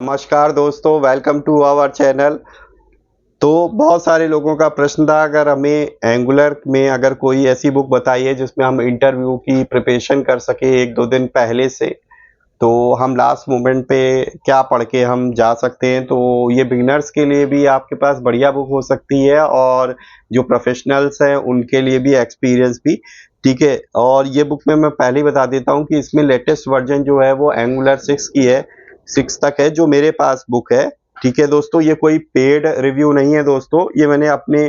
नमस्कार दोस्तों, welcome to our channel. तो बहुत सारे लोगों का प्रश्न था, अगर हमें एंगुलर में अगर कोई ऐसी बुक बताइए जिसमें हम इंटरव्यू की प्रिपरेशन कर सके 1-2 दिन पहले से, तो हम लास्ट मोमेंट पे क्या पढ़ के हम जा सकते हैं। तो ये बिगिनर्स के लिए भी आपके पास बढ़िया बुक हो सकती है और जो प्रोफेशनल्स हैं उनके लिए भी, एक्सपीरियंस भी, ठीक है। और ये बुक में मैं पहले ही बता देता हूँ कि इसमें लेटेस्ट वर्जन जो है वो एंगुलर 6 की है, 6 तक है जो मेरे पास बुक है, ठीक है दोस्तों। ये कोई पेड रिव्यू नहीं है दोस्तों, ये मैंने अपने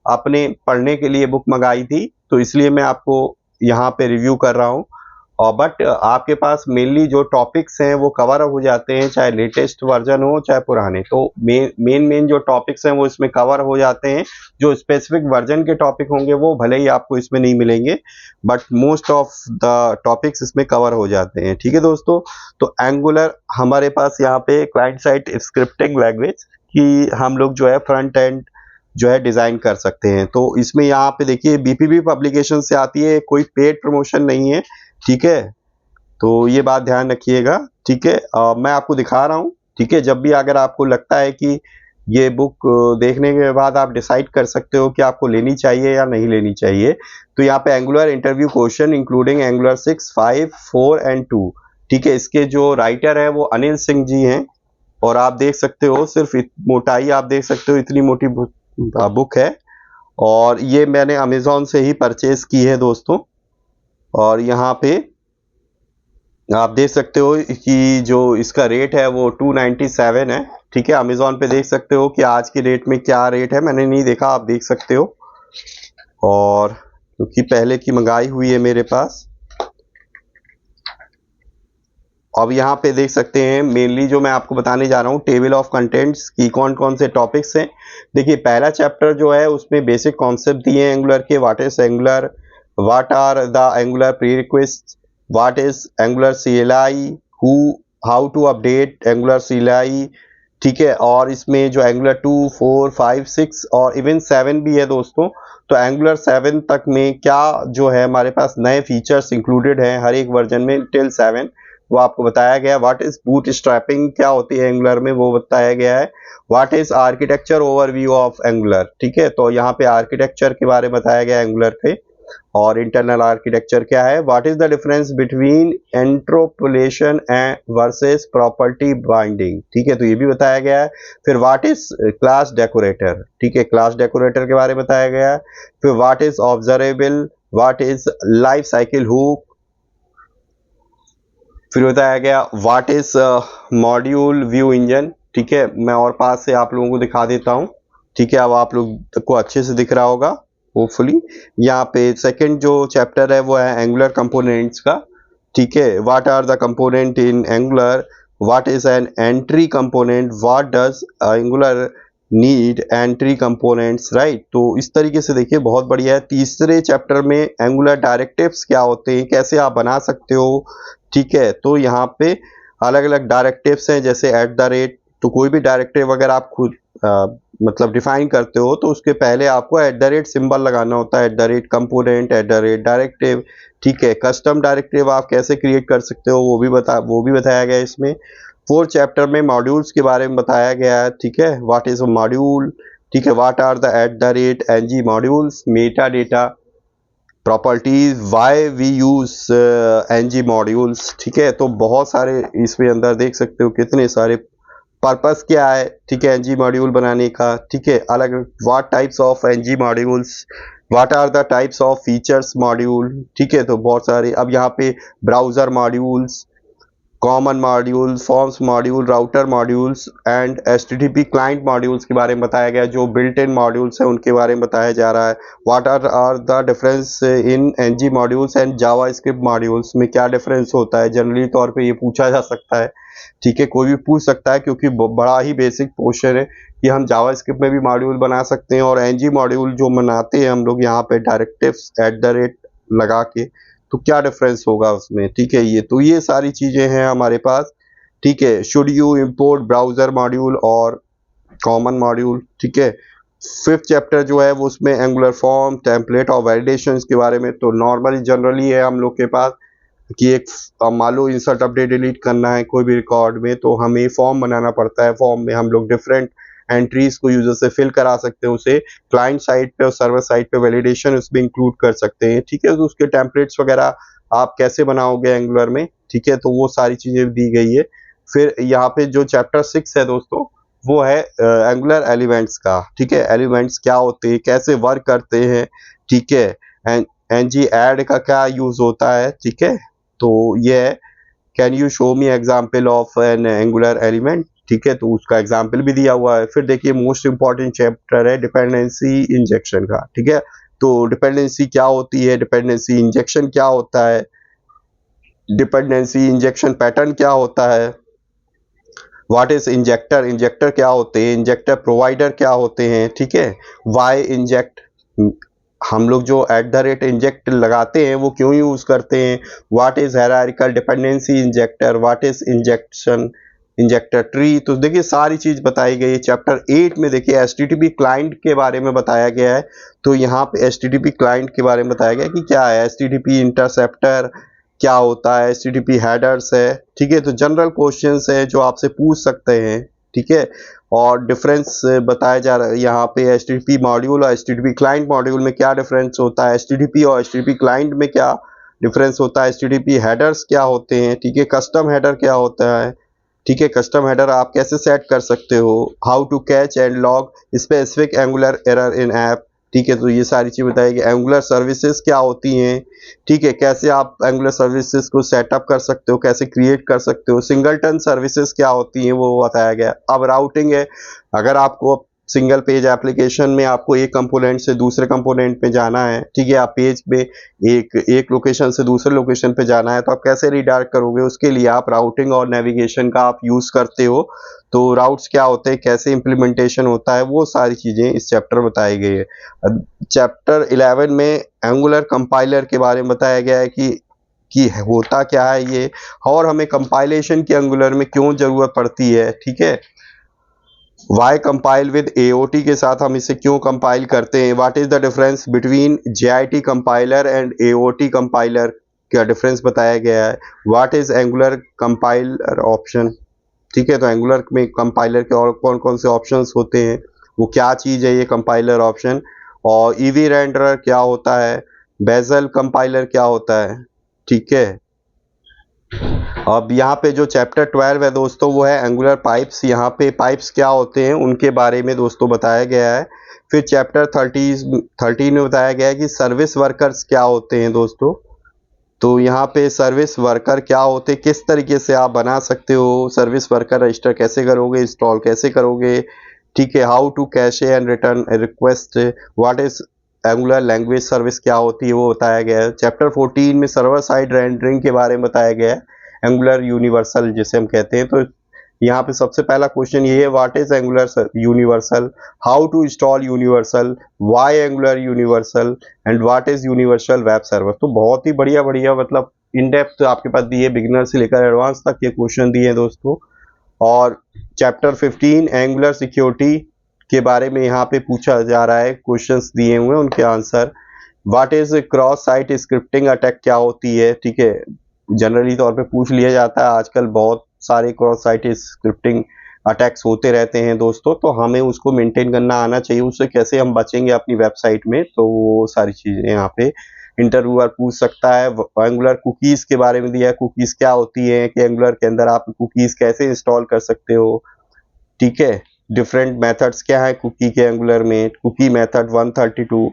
अपने पढ़ने के लिए बुक मंगाई थी, तो इसलिए मैं आपको यहाँ पे रिव्यू कर रहा हूँ। और बट आपके पास मेनली जो टॉपिक्स हैं वो कवर हो जाते हैं, चाहे लेटेस्ट वर्जन हो चाहे पुराने। तो मेन जो टॉपिक्स हैं वो इसमें कवर हो जाते हैं। जो स्पेसिफिक वर्जन के टॉपिक होंगे वो भले ही आपको इसमें नहीं मिलेंगे, but most of the topics इसमें कवर हो जाते हैं, ठीक है दोस्तों। तो एंगुलर हमारे पास यहाँ पे क्लाइंट साइड स्क्रिप्टिंग लैंग्वेज की हम लोग जो है फ्रंट एंड जो है डिजाइन कर सकते हैं। तो इसमें यहाँ पे देखिए बीपीबी पब्लिकेशन से आती है, कोई पेड प्रमोशन नहीं है, ठीक है। तो ये बात ध्यान रखिएगा, ठीक है। मैं आपको दिखा रहा हूँ, ठीक है। जब भी अगर आपको लगता है कि ये बुक देखने के बाद आप डिसाइड कर सकते हो कि आपको लेनी चाहिए या नहीं लेनी चाहिए, तो यहाँ पे angular interview question including angular 6, 5, 4 and 2, ठीक है। इसके जो राइटर है वो अनिल सिंह जी हैं। और आप देख सकते हो, सिर्फ मोटाई आप देख सकते हो, इतनी मोटी बुक है। और ये मैंने अमेजोन से ही परचेज की है दोस्तों। और यहाँ पे आप देख सकते हो कि जो इसका रेट है वो 297 है, ठीक है। अमेजोन पे देख सकते हो कि आज की डेट में क्या रेट है, मैंने नहीं देखा, आप देख सकते हो। और क्योंकि पहले की मंगाई हुई है मेरे पास। अब यहाँ पे देख सकते हैं मेनली जो मैं आपको बताने जा रहा हूँ, टेबल ऑफ कंटेंट्स की कौन कौन से टॉपिक्स हैं। देखिए पहला चैप्टर जो है उसमें बेसिक कॉन्सेप्ट दिए हैं एंगुलर के। What is Angular, what are the Angular prerequisites, what is Angular CLI, who how to update Angular CLI, ठीक है। और इसमें जो एंगुलर 2, 4, 5, 6 और इवन 7 भी है दोस्तों। तो एंगुलर 7 तक में क्या जो है हमारे पास नए फीचर्स इंक्लूडेड हैं हर एक वर्जन में टिल 7, वो आपको बताया गया है। व्हाट इज बूट स्ट्रैपिंग क्या होती है एंगुलर में, वो बताया गया है। What is architecture overview of angular, ठीक है। तो यहाँ पे आर्किटेक्चर के बारे में बताया गया एंगुलर के, और इंटरनल आर्किटेक्चर क्या है। What is the difference between interpolation and versus property binding, ठीक है, तो ये भी बताया गया है। फिर व्हाट इज क्लास डेकोरेटर, ठीक है, क्लास डेकोरेटर के बारे में बताया गया है। फिर what is observable, what is life cycle hook. फिर बताया गया what is module view engine, ठीक है। मैं और पास से आप लोगों को दिखा देता हूँ, ठीक है। अब आप लोग को अच्छे से दिख रहा होगा होपफुली। यहाँ पे सेकंड जो चैप्टर है वो है एंगुलर कंपोनेंट्स का, ठीक है। What are the component in Angular, what is an entry component, what does Angular need entry components, right. तो इस तरीके से देखिए बहुत बढ़िया है। तीसरे चैप्टर में एंगुलर डायरेक्टिव्स क्या होते हैं, कैसे आप बना सकते हो, ठीक है। तो यहाँ पे अलग अलग डायरेक्टिव्स हैं, जैसे एट द रेट। तो कोई भी डायरेक्टिव अगर आप खुद मतलब डिफाइन करते हो तो उसके पहले आपको एट द रेट सिंबल लगाना होता है, eight the rate component, eight the rate directive, ठीक है। कस्टम डायरेक्टिव आप कैसे क्रिएट कर सकते हो वो भी बताया गया है इसमें। फोर्थ चैप्टर में मॉड्यूल्स के बारे में बताया गया है, ठीक है। व्हाट इज अ मॉड्यूल, ठीक है। What are the at the rate NG modules, meta data, properties, why we use NG modules, ठीक है। तो बहुत सारे इसमें अंदर देख सकते हो कितने सारे पर्पस क्या है, ठीक है, NG मॉड्यूल बनाने का, ठीक है। अलग what types of NG modules, what are the types of features module, ठीक है। तो बहुत सारे अब यहाँ पे browser modules, common module, forms module, router modules and HTTP client modules के बारे में बताया गया। जो बिल्ट इन मॉड्यूल्स हैं उनके बारे में बताया जा रहा है। What are the difference in NG modules and JavaScript modules में क्या डिफरेंस होता है, जनरली तौर पे ये पूछा जा सकता है, ठीक है। कोई भी पूछ सकता है क्योंकि बड़ा ही बेसिक क्वेश्चन है कि हम जावास्क्रिप्ट में भी मॉड्यूल बना सकते हैं, और NG मॉड्यूल जो बनाते हैं हम लोग यहाँ पे डायरेक्टिव्स एट द रेट लगा के, तो क्या डिफरेंस होगा उसमें, ठीक है। ये सारी चीजें हैं हमारे पास, ठीक है। Should you import browser module और कॉमन मॉड्यूल, ठीक है। फिफ्थ चैप्टर जो है वो उसमें एंगुलर फॉर्म, टेम्पलेट और वैलिडेशंस के बारे में। तो नॉर्मली जनरली है हम लोग के पास कि एक मान लो इंसर्ट अपडेट डिलीट करना है कोई भी रिकॉर्ड में, तो हमें फॉर्म बनाना पड़ता है। फॉर्म में हम लोग डिफरेंट एंट्रीज को यूजर से फिल करा सकते हैं, उसे क्लाइंट साइड पे और सर्वर साइड पे वैलिडेशन उसमें इंक्लूड कर सकते हैं। ठीक है, तो उसके टेम्पलेट्स वगैरह आप कैसे बनाओगे एंगुलर में, ठीक है, तो वो सारी चीजें दी गई है। फिर यहाँ पे जो चैप्टर 6 है दोस्तों, वो है एंगुलर एलिमेंट्स का। ठीक है, एलिमेंट्स क्या होते हैं, कैसे वर्क करते हैं, ठीक है, एनजी ऐड का क्या यूज होता है। ठीक है, तो ये है, can you show me example of N angular element. ठीक है, तो उसका एग्जाम्पल भी दिया हुआ है। फिर देखिए मोस्ट इंपॉर्टेंट चैप्टर है डिपेंडेंसी इंजेक्शन का। ठीक है, तो डिपेंडेंसी क्या होती है, डिपेंडेंसी इंजेक्शन क्या होता है, डिपेंडेंसी इंजेक्शन पैटर्न क्या होता है, व्हाट इज इंजेक्टर, इंजेक्टर क्या होते हैं, इंजेक्टर प्रोवाइडर क्या होते हैं। ठीक है, वाई इंजेक्ट, हम लोग जो @ इंजेक्ट लगाते हैं वो क्यों यूज करते हैं, what is hierarchical dependency injector, what is injection injector tree. तो देखिए सारी चीज बताई गई है। चैप्टर 8 में देखिए HTTP क्लाइंट के बारे में बताया गया है। तो यहाँ पे HTTP क्लाइंट के बारे में बताया गया कि क्या है HTTP इंटरसेप्टर, क्या होता है HTTP हेडर्स है। ठीक है, तो जनरल क्वेश्चंस है जो आपसे पूछ सकते हैं। ठीक है, और डिफरेंस बताया जा रहा है यहाँ पे HTTP मॉड्यूल और HTTP क्लाइंट मॉड्यूल में क्या डिफरेंस होता है, HTTP और HTTP क्लाइंट में क्या डिफरेंस होता है, HTTP हेडर्स क्या होते हैं। ठीक है, कस्टम हेडर क्या होता है। ठीक है, कस्टम हेडर आप कैसे सेट कर सकते हो, how to catch and log specific Angular error in app. ठीक है, तो ये सारी चीज बताएगी। एंगुलर सर्विसेज क्या होती हैं, ठीक है, कैसे आप एंगुलर सर्विसेज को सेटअप कर सकते हो, कैसे क्रिएट कर सकते हो। सिंगलटन सर्विसेज क्या होती हैं वो बताया गया। अब राउटिंग है, अगर आपको सिंगल पेज एप्लीकेशन में आपको एक कंपोनेंट से दूसरे कंपोनेंट पे जाना है, ठीक है, आप पेज पे एक लोकेशन से दूसरे लोकेशन पे जाना है, तो आप कैसे रिडायरेक्ट करोगे, उसके लिए आप राउटिंग और नेविगेशन का आप यूज करते हो। तो राउट्स क्या होते हैं, कैसे इंप्लीमेंटेशन होता है, वो सारी चीजें इस चैप्टर में बताई गई है। चैप्टर 11 में एंगुलर कंपाइलर के बारे में बताया गया है कि होता क्या है ये, और हमें कंपाइलेशन की एंगुलर में क्यों जरूरत पड़ती है। ठीक है, वाई कंपाइल विद AOT के साथ हम इसे क्यों कंपाइल करते हैं, what is the difference between JIT compiler and AOT compiler, क्या डिफरेंस बताया गया है। What is angular compiler option. ठीक है, तो एंगुलर में कंपाइलर के और कौन कौन से ऑप्शंस होते हैं, वो क्या चीज है ये कंपाइलर ऑप्शन। और ईवी रेंडर क्या होता है, बेजल कंपाइलर क्या होता है। ठीक है, अब यहाँ पे जो चैप्टर 12 है दोस्तों, वो है एंगुलर पाइप्स। यहाँ पे पाइप्स क्या होते हैं उनके बारे में दोस्तों बताया गया है। फिर चैप्टर 13 में बताया गया है कि सर्विस वर्कर्स क्या होते हैं दोस्तों। तो यहाँ पे सर्विस वर्कर क्या होते हैं, किस तरीके से आप बना सकते हो, सर्विस वर्कर रजिस्टर कैसे करोगे, इंस्टॉल कैसे करोगे। ठीक है, how to cache and return request, what is Angular language service क्या होती है वो बताया गया है। चैप्टर 14 में सर्वर साइड रेंडरिंग के बारे में बताया गया है, एंगुलर यूनिवर्सल जिसे हम कहते हैं। तो यहाँ पे सबसे पहला क्वेश्चन ये है, what is Angular universal, how to install universal, why Angular universal, and what is universal web server. तो बहुत ही बढ़िया बढ़िया मतलब इन डेप्थ आपके पास दिए, बिगिनर से लेकर एडवांस तक के क्वेश्चन दिए हैं दोस्तों। और चैप्टर 15 एंगुलर सिक्योरिटी के बारे में यहाँ पे पूछा जा रहा है, क्वेश्चंस दिए हुए हैं उनके answer. What is cross site scripting attack क्या होती है। ठीक है, जनरली तौर पे पूछ लिया जाता है, आजकल बहुत सारे क्रॉस साइट स्क्रिप्टिंग अटैक्स होते रहते हैं दोस्तों, तो हमें उसको मेंटेन करना आना चाहिए, उससे कैसे हम बचेंगे अपनी वेबसाइट में। तो वो सारी चीजें यहाँ पे इंटरव्यूअर पूछ सकता है। एंगुलर कुकीज के बारे में दिया है, कुकीज क्या होती है, कि एंगुलर के अंदर आप कुकीज कैसे इंस्टॉल कर सकते हो। ठीक है, डिफरेंट मेथड्स क्या है कुकी के एंगुलर में, कुकी मेथड 132।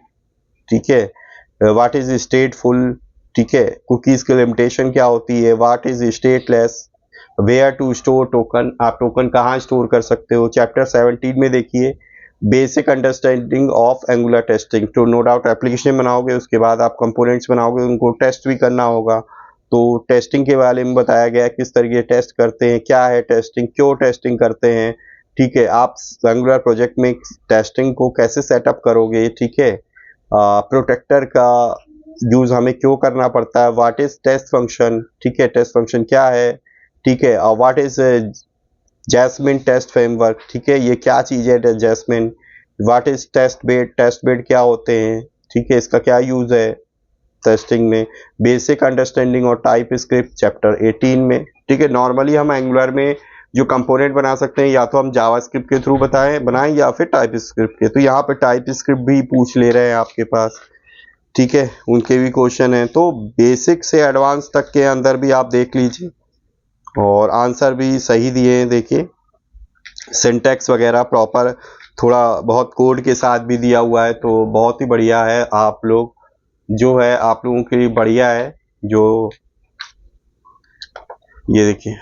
ठीक है, व्हाट इज स्टेटफुल। ठीक है, कुकीज की लिमिटेशन क्या होती है, what is stateless, where to store token, आप टोकन कहाँ स्टोर कर सकते हो। चैप्टर 17 में देखिए basic understanding of Angular testing. तो नो डाउट एप्लीकेशन बनाओगे, उसके बाद आप कंपोनेंट्स बनाओगे, उनको टेस्ट भी करना होगा। तो टेस्टिंग के बारे में बताया गया किस तरीके टेस्ट करते हैं, क्या है टेस्टिंग, क्यों टेस्टिंग करते हैं। ठीक है, आप एंगुलर प्रोजेक्ट में टेस्टिंग को कैसे सेटअप करोगे। ठीक है, प्रोटेक्टर का यूज हमें क्यों करना पड़ता है, व्हाट इज टेस्ट फंक्शन। ठीक है, टेस्ट फंक्शन क्या है। ठीक है, what is Jasmine test framework. ठीक है, ये क्या चीज है Jasmine. What is test bed, test bed क्या होते हैं। ठीक है, इसका क्या यूज है। टेस्टिंग में, बेसिक अंडरस्टैंडिंग और टाइप स्क्रिप्ट चैप्टर 18 में। ठीक है, नॉर्मली हम एंगुलर में जो कंपोनेंट बना सकते हैं या तो हम जावास्क्रिप्ट के थ्रू बनाएं या फिर टाइप स्क्रिप्ट के, तो यहाँ पे टाइप स्क्रिप्ट भी पूछ ले रहे हैं आपके पास। ठीक है, उनके भी क्वेश्चन हैं, तो बेसिक से एडवांस तक के अंदर भी आप देख लीजिए और आंसर भी सही दिए हैं। देखिए सिंटैक्स वगैरह प्रॉपर, थोड़ा बहुत कोड के साथ भी दिया हुआ है, तो बहुत ही बढ़िया है। आप लोग जो है आप लोगों के लिए बढ़िया है। जो ये देखिए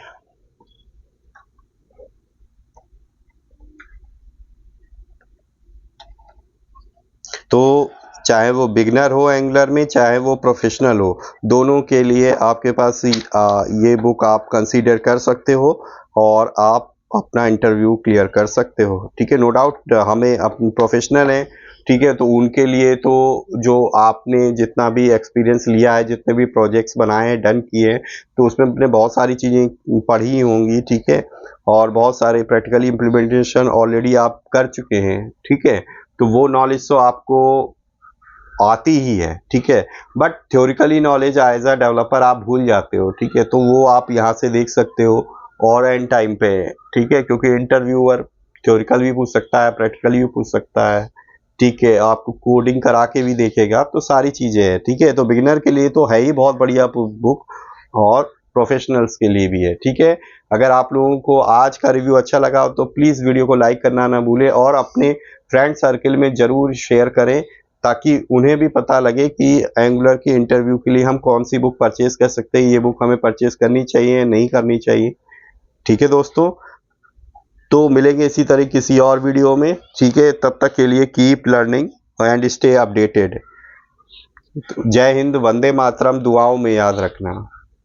तो चाहे वो बिगनर हो एंगुलर में, चाहे वो प्रोफेशनल हो, दोनों के लिए आपके पास ये बुक आप कंसीडर कर सकते हो और आप अपना इंटरव्यू क्लियर कर सकते हो। ठीक है, नो डाउट हमें अपने प्रोफेशनल हैं, ठीक है, तो उनके लिए तो जो आपने जितना भी एक्सपीरियंस लिया है, जितने भी प्रोजेक्ट्स बनाए हैं, डन किए हैं, तो उसमें अपने बहुत सारी चीज़ें पढ़ी होंगी। ठीक है, और बहुत सारे प्रैक्टिकली इम्प्लीमेंटेशन ऑलरेडी आप कर चुके हैं। ठीक है, तो वो नॉलेज तो आपको आती ही है। ठीक है, but theoretically knowledge as a developer आप भूल जाते हो। ठीक है, तो वो आप यहाँ से देख सकते हो और एंड टाइम पे। ठीक है, क्योंकि इंटरव्यूअर थ्योरिकल भी पूछ सकता है, प्रैक्टिकली भी पूछ सकता है। ठीक है, आपको कोडिंग करा के भी देखेगा, तो सारी चीज़ें हैं। ठीक है, तो बिगिनर के लिए तो है ही बहुत बढ़िया बुक और प्रोफेशनल्स के लिए भी है। ठीक है, अगर आप लोगों को आज का रिव्यू अच्छा लगा हो तो प्लीज़ वीडियो को लाइक करना ना भूलें और अपने फ्रेंड सर्कल में ज़रूर शेयर करें, ताकि उन्हें भी पता लगे कि एंगुलर की इंटरव्यू के लिए हम कौन सी बुक परचेज कर सकते हैं, ये बुक हमें परचेज करनी चाहिए नहीं करनी चाहिए। ठीक है दोस्तों, तो मिलेंगे इसी तरह किसी और वीडियो में। ठीक है, तब तक के लिए keep learning and stay updated. जय हिंद, वंदे मातरम, दुआओं में याद रखना।